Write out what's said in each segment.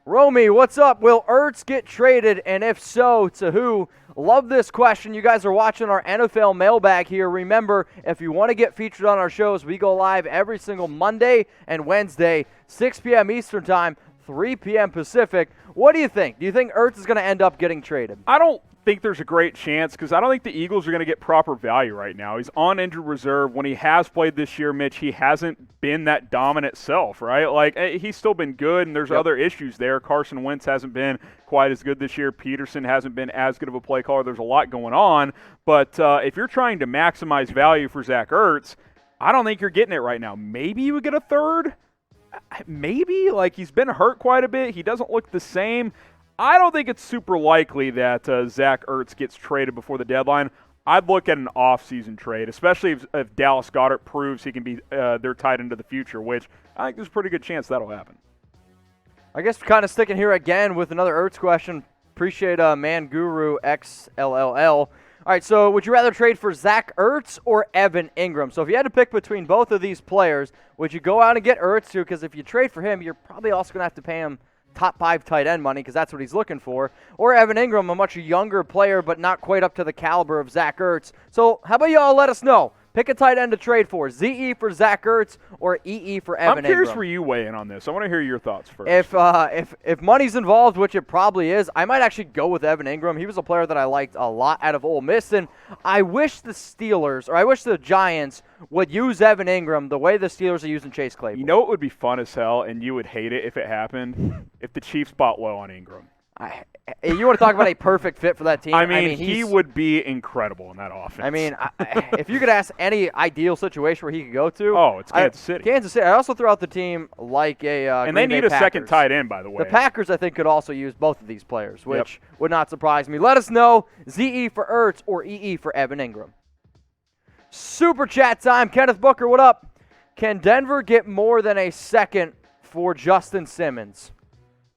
Romy, what's up? Will Ertz get traded, and if so, to who? Love this question. You guys are watching our NFL mailbag here. Remember, if you want to get featured on our shows, we go live every single Monday and Wednesday, 6 p.m. Eastern Time, 3 p.m. Pacific. What do you think? Do you think Ertz is going to end up getting traded? I don't think there's a great chance because I don't think the Eagles are going to get proper value right now. He's on injured reserve. When he has played this year, Mitch, he hasn't been that dominant self, right? Like, he's still been good, and there's other issues there. Carson Wentz hasn't been quite as good this year. Peterson hasn't been as good of a play caller. There's a lot going on. But if you're trying to maximize value for Zach Ertz, I don't think you're getting it right now. Maybe you would get a third. Maybe. Like, he's been hurt quite a bit. He doesn't look the same. I don't think it's super likely that Zach Ertz gets traded before the deadline. I'd look at an off-season trade, especially if Dallas Goedert proves he can be their tight end of the future, which I think there's a pretty good chance that'll happen. I guess we're kind of sticking here again with another Ertz question. Appreciate Man Guru XLLL. All right, so would you rather trade for Zach Ertz or Evan Engram? So if you had to pick between both of these players, would you go out and get Ertz too? Because if you trade for him, you're probably also going to have to pay him top 5 tight end money because that's what he's looking for. Or Evan Engram, a much younger player but not quite up to the caliber of Zach Ertz. So how about y'all let us know? Pick a tight end to trade for. ZE for Zach Ertz or EE for Evan Engram? I'm curious where you weigh in on this. I want to hear your thoughts first. If money's involved, which it probably is, I might actually go with Evan Engram. He was a player that I liked a lot out of Ole Miss, and I wish the Giants would use Evan Engram the way the Steelers are using Chase Claypool. You know what would be fun as hell, and you would hate it if it happened? If the Chiefs bought low on Engram. You want to talk about a perfect fit for that team? I mean he would be incredible in that offense. I mean, if you could ask any ideal situation where he could go to, it's Kansas City. Kansas City. I also throw out the team like a and Green they need Bay a Packers. second tight end, by the way. The Packers, I think, could also use both of these players, which would not surprise me. Let us know, ZE for Ertz or EE for Evan Engram. Super chat time. Kenneth Booker, what up? Can Denver get more than a second for Justin Simmons?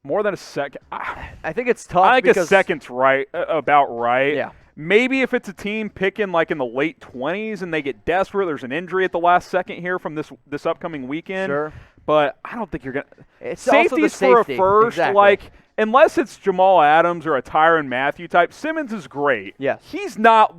More than a second? I think it's tough. I think a second's about right. Yeah. Maybe if it's a team picking like in the late 20s and they get desperate, there's an injury at the last second here from this upcoming weekend. Sure. But I don't think you're going to – Safety's for a first. Exactly. Like, unless it's Jamal Adams or a Tyrann Mathieu type, Simmons is great. Yes. He's not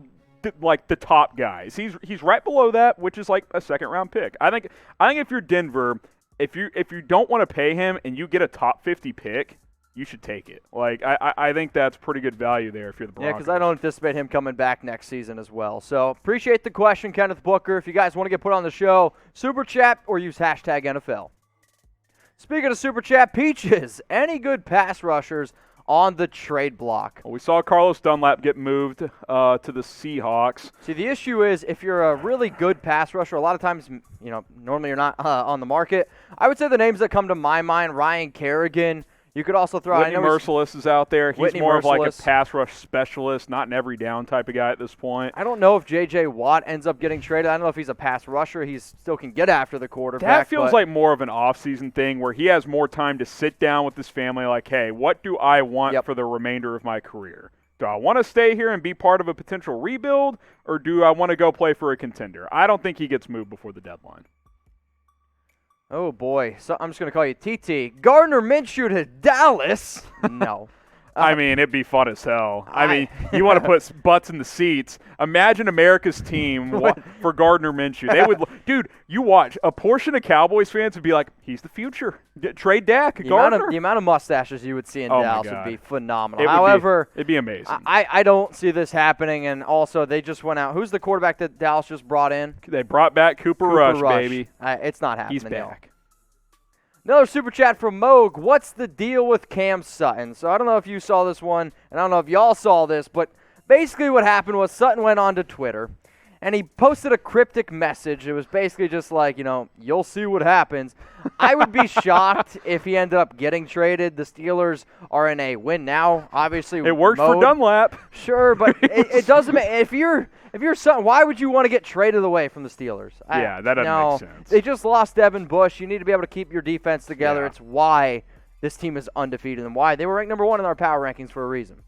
like the top guys. He's right below that, which is like a second-round pick. I think if you're Denver – If you don't want to pay him and you get a top 50 pick, you should take it. Like I think that's pretty good value there if you're the Broncos. Yeah, because I don't anticipate him coming back next season as well. So appreciate the question, Kenneth Booker. If you guys want to get put on the show, Super Chat or use hashtag NFL. Speaking of Super Chat, Peaches, any good pass rushers on the trade block? Well, we saw Carlos Dunlap get moved to the Seahawks. See, the issue is if you're a really good pass rusher, a lot of times, normally you're not on the market. I would say the names that come to my mind, Ryan Kerrigan. You could also throw Whitney Merciless is out there. He's Whitney more of like a Merciless. pass rush specialist, not an every down type of guy at this point. I don't know if J.J. Watt ends up getting traded. I don't know if he's a pass rusher. He still can get after the quarterback. That feels like more of an off-season thing where he has more time to sit down with his family like, hey, what do I want for the remainder of my career? Do I want to stay here and be part of a potential rebuild, or do I want to go play for a contender? I don't think he gets moved before the deadline. Oh, boy. So I'm just going to call you TT. Gardner Minshew to Dallas? No. I mean, it'd be fun as hell. I mean, you want to put butts in the seats. Imagine America's team for Gardner Minshew. They would, dude. You watch. A portion of Cowboys fans would be like, "He's the future. Trade Dak, Gardner." The amount of mustaches you would see in Dallas would be phenomenal. It'd be amazing. I don't see this happening. And also, they just went out. Who's the quarterback that Dallas just brought in? They brought back Cooper Rush, baby. It's not happening. He's back. Another super chat from Moog. What's the deal with Cam Sutton? So I don't know if you saw this one, and I don't know if y'all saw this, but basically what happened was Sutton went on to Twitter, and he posted a cryptic message. It was basically just like, you'll see what happens. I would be shocked if he ended up getting traded. The Steelers are in a win now, obviously. It worked for Dunlap. Sure, but it doesn't make – if you're Sutton, why would you want to get traded away from the Steelers? Yeah, that doesn't make sense. They just lost Devin Bush. You need to be able to keep your defense together. Yeah. It's why this team is undefeated and why they were ranked number 1 in our power rankings for a reason.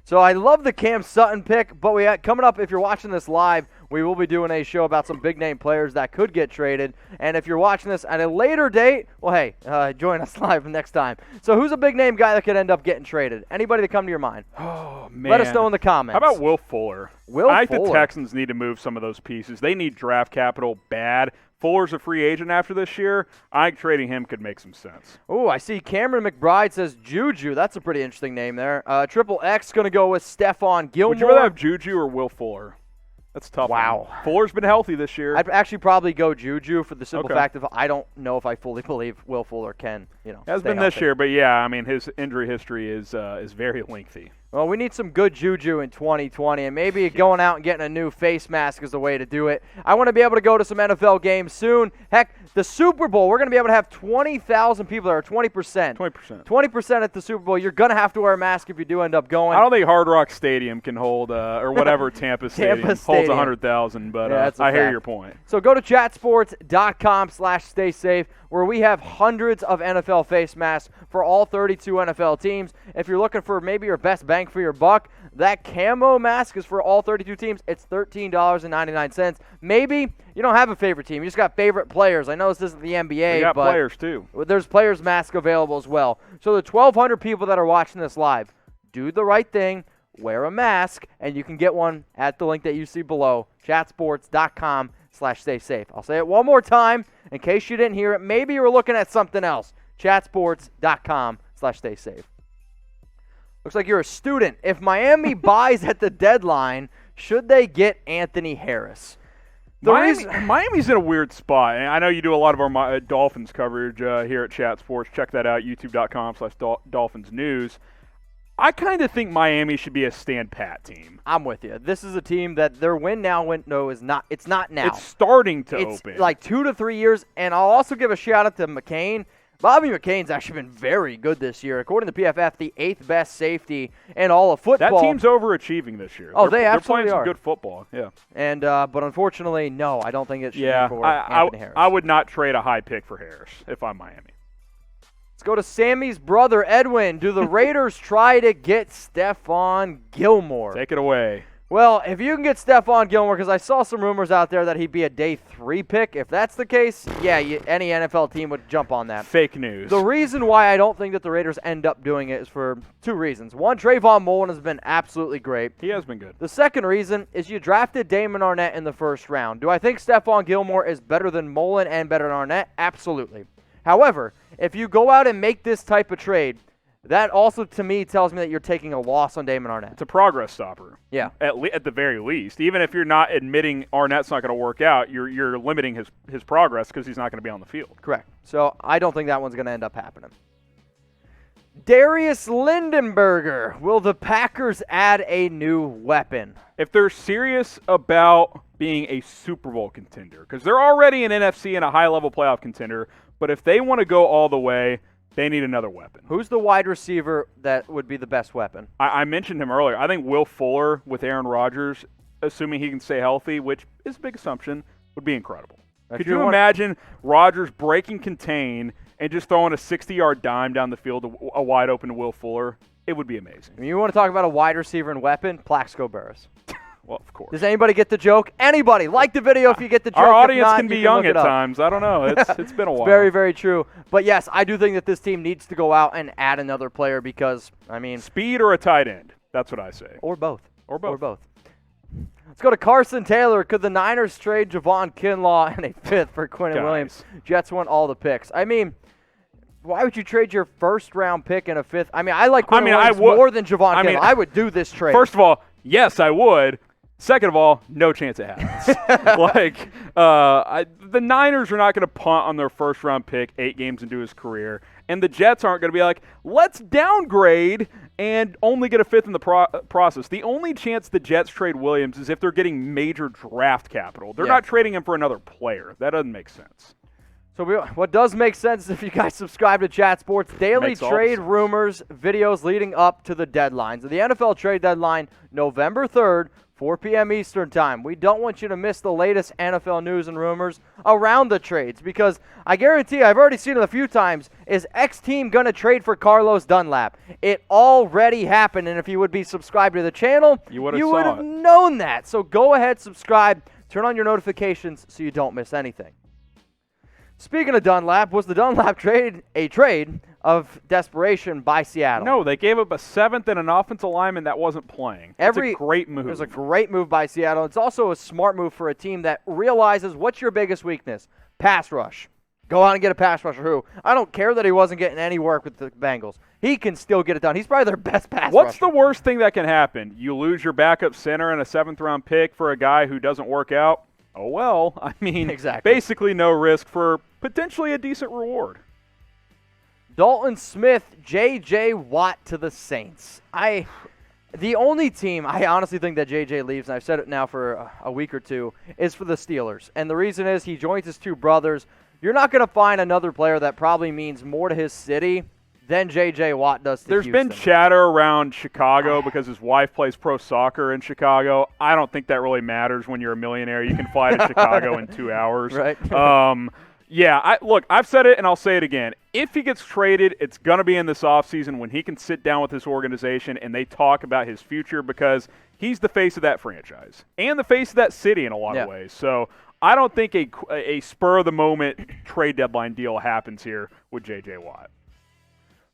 So I love the Cam Sutton pick, but coming up, if you're watching this live, we will be doing a show about some big-name players that could get traded. And if you're watching this at a later date, well, hey, join us live next time. So who's a big-name guy that could end up getting traded? Anybody that come to your mind? Oh, man. Let us know in the comments. How about Will Fuller? I think the Texans need to move some of those pieces. They need draft capital bad. Fuller's a free agent after this year. I think trading him could make some sense. Oh, I see Cameron McBride says Juju. That's a pretty interesting name there. Triple X going to go with Stephon Gilmore. Would you rather have Juju or Will Fuller? That's a tough. Wow. One. Fuller's been healthy this year. I'd actually probably go Juju for the simple fact of I don't know if I fully believe Will Fuller can, Has been this year, but yeah, I mean his injury history is very lengthy. Well, we need some good juju in 2020, and maybe going out and getting a new face mask is the way to do it. I want to be able to go to some NFL games soon. Heck, the Super Bowl, we're going to be able to have 20,000 people there, 20%. 20% at the Super Bowl. You're going to have to wear a mask if you do end up going. I don't think Hard Rock Stadium can hold, or whatever Tampa Stadium holds 100,000, but I hear your point. So go to chatsports.com/stay safe, where we have hundreds of NFL face masks for all 32 NFL teams. If you're looking for maybe your best bang for your buck, that camo mask is for all 32 teams. It's $13.99. Maybe you don't have a favorite team. You just got favorite players. I know this isn't the NBA, we got but players too. There's players mask available as well. So the 1,200 people that are watching this live, do the right thing. Wear a mask, and you can get one at the link that you see below, chatsports.com/stay safe. I'll say it one more time in case you didn't hear it. Maybe you were looking at something else. Chatsports.com/stay safe. Looks like you're a student. If Miami buys at the deadline, should they get Anthony Harris? Miami's in a weird spot. And I know you do a lot of our Dolphins coverage here at Chat Sports. Check that out, youtube.com/Dolphins News. I kind of think Miami should be a stand pat team. I'm with you. This is a team that their win now window is not. It's not now. It's starting to open. It's like 2 to 3 years. And I'll also give a shout out to McCain. Bobby McCain's actually been very good this year. According to PFF, the 8th best safety in all of football. That team's overachieving this year. Oh, they absolutely they're are. playing some good football, yeah. And but unfortunately, no, I don't think it should be for Anthony Harris. I would not trade a high pick for Harris if I'm Miami. Let's go to Sammy's brother, Edwin. Do the Raiders try to get Stephon Gilmore? Take it away. Well, if you can get Stephon Gilmore, because I saw some rumors out there that he'd be a day 3 pick. If that's the case, yeah, any NFL team would jump on that. Fake news. The reason why I don't think that the Raiders end up doing it is for 2 reasons. One, Trayvon Mullen has been absolutely great. He has been good. The second reason is you drafted Damon Arnett in the first round. Do I think Stephon Gilmore is better than Mullen and better than Arnett? Absolutely. However, if you go out and make this type of trade, that also, to me, tells me that you're taking a loss on Damon Arnett. It's a progress stopper. Yeah. At the very least. Even if you're not admitting Arnett's not going to work out, you're limiting his progress because he's not going to be on the field. Correct. So I don't think that one's going to end up happening. Darius Lindenburger. Will the Packers add a new weapon? If they're serious about being a Super Bowl contender, because they're already an NFC and a high-level playoff contender, but if they want to go all the way, they need another weapon. Who's the wide receiver that would be the best weapon? I mentioned him earlier. I think Will Fuller with Aaron Rodgers, assuming he can stay healthy, which is a big assumption, would be incredible. Could you imagine Rodgers breaking contain and just throwing a 60-yard dime down the field, a wide open to Will Fuller? It would be amazing. You want to talk about a wide receiver and weapon? Plaxico Burress. Well, of course. Does anybody get the joke? Anybody. Like the video if you get the joke. Our audience not, can be young at times. I don't know. It's been a while. Very, very true. But, yes, I do think that this team needs to go out and add another player because, I mean. Speed or a tight end. That's what I say. Or both. Or both. Let's go to Carson Taylor. Could the Niners trade Javon Kinlaw and a 5th for Quinnen Williams? Jets want all the picks. I mean, why would you trade your first-round pick and a 5th? I mean, I like Quinnen Williams more than Javon Kinlaw. I would do this trade. First of all, yes, I would. Second of all, no chance it happens. The Niners are not going to punt on their first-round pick 8 games into his career, and the Jets aren't going to be like, let's downgrade and only get a 5th in the process. The only chance the Jets trade Williams is if they're getting major draft capital. They're not trading him for another player. That doesn't make sense. So what does make sense is if you guys subscribe to Chat Sports, daily trade rumors, videos leading up to the deadlines. The NFL trade deadline, November 3rd, 4 p.m. Eastern Time. We don't want you to miss the latest NFL news and rumors around the trades because I guarantee you, I've already seen it a few times, is X team going to trade for Carlos Dunlap? It already happened, and if you would be subscribed to the channel, you would have known that. So go ahead, subscribe Turn on your notifications so you don't miss anything. Speaking of Dunlap, was the Dunlap trade a trade of desperation by Seattle? No, they gave up a 7th and an offensive lineman that wasn't playing. It's a great move. It was a great move by Seattle. It's also a smart move for a team that realizes what's your biggest weakness? Pass rush. Go out and get a pass rusher who, I don't care that he wasn't getting any work with the Bengals. He can still get it done. He's probably their best pass rusher. What's the worst thing that can happen? You lose your backup center and a 7th-round pick for a guy who doesn't work out? Oh, well, I mean, exactly. Basically no risk for potentially a decent reward. Dalton Smith, J.J. Watt to the Saints. The only team I honestly think that J.J. leaves, and I've said it now for a week or two, is for the Steelers. And the reason is he joins his two brothers. You're not going to find another player that probably means more to his city than J.J. Watt does to Houston. There's been chatter around Chicago because his wife plays pro soccer in Chicago. I don't think that really matters when you're a millionaire. You can fly to Chicago in 2 hours. Right. Yeah, look, I've said it and I'll say it again. If he gets traded, it's going to be in this offseason when he can sit down with this organization and they talk about his future because he's the face of that franchise and the face of that city in a lot of ways. So I don't think a spur-of-the-moment trade deadline deal happens here with J.J. Watt.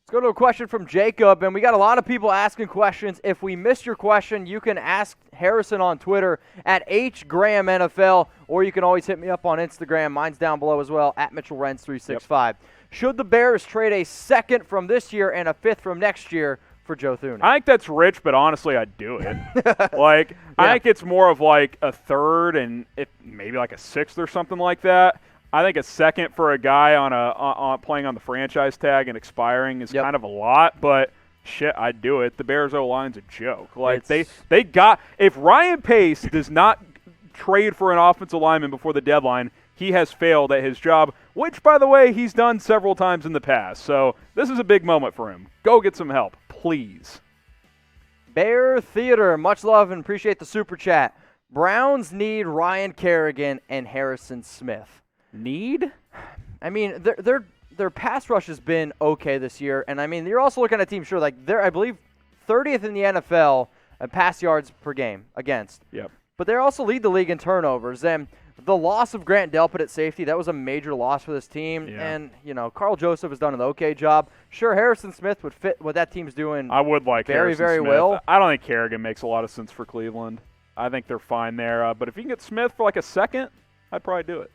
Let's go to a question from Jacob, and we got a lot of people asking questions. If we missed your question, you can ask Harrison on Twitter at HGrahamNFL, or you can always hit me up on Instagram. Mine's down below as well, at MitchellRens365. Yep. Should the Bears trade a 2nd from this year and a 5th from next year for Joe Thuney? I think that's rich, but honestly, I'd do it. I think it's more of like a 3rd and maybe like a 6th or something like that. I think a 2nd for a guy on playing on the franchise tag and expiring is kind of a lot, but shit, I'd do it. The Bears O-line's a joke. They got – if Ryan Pace does not trade for an offensive lineman before the deadline, he has failed at his job, which, by the way, he's done several times in the past. So this is a big moment for him. Go get some help, please. Bear Theater, much love and appreciate the super chat. Browns need Ryan Kerrigan and Harrison Smith. Need? I mean, their pass rush has been okay this year, and I mean, you're also looking at teams they're I believe 30th in the NFL in pass yards per game against. Yep. But they also lead the league in turnovers, and the loss of Grant Delpit at safety, that was a major loss for this team. Yeah. And Carl Joseph has done an okay job. Sure, Harrison Smith would fit what that team's doing. I would like very Harrison very Smith. well. I don't think Kerrigan makes a lot of sense for Cleveland. I think they're fine there. But if you can get Smith for like a 2nd, I'd probably do it.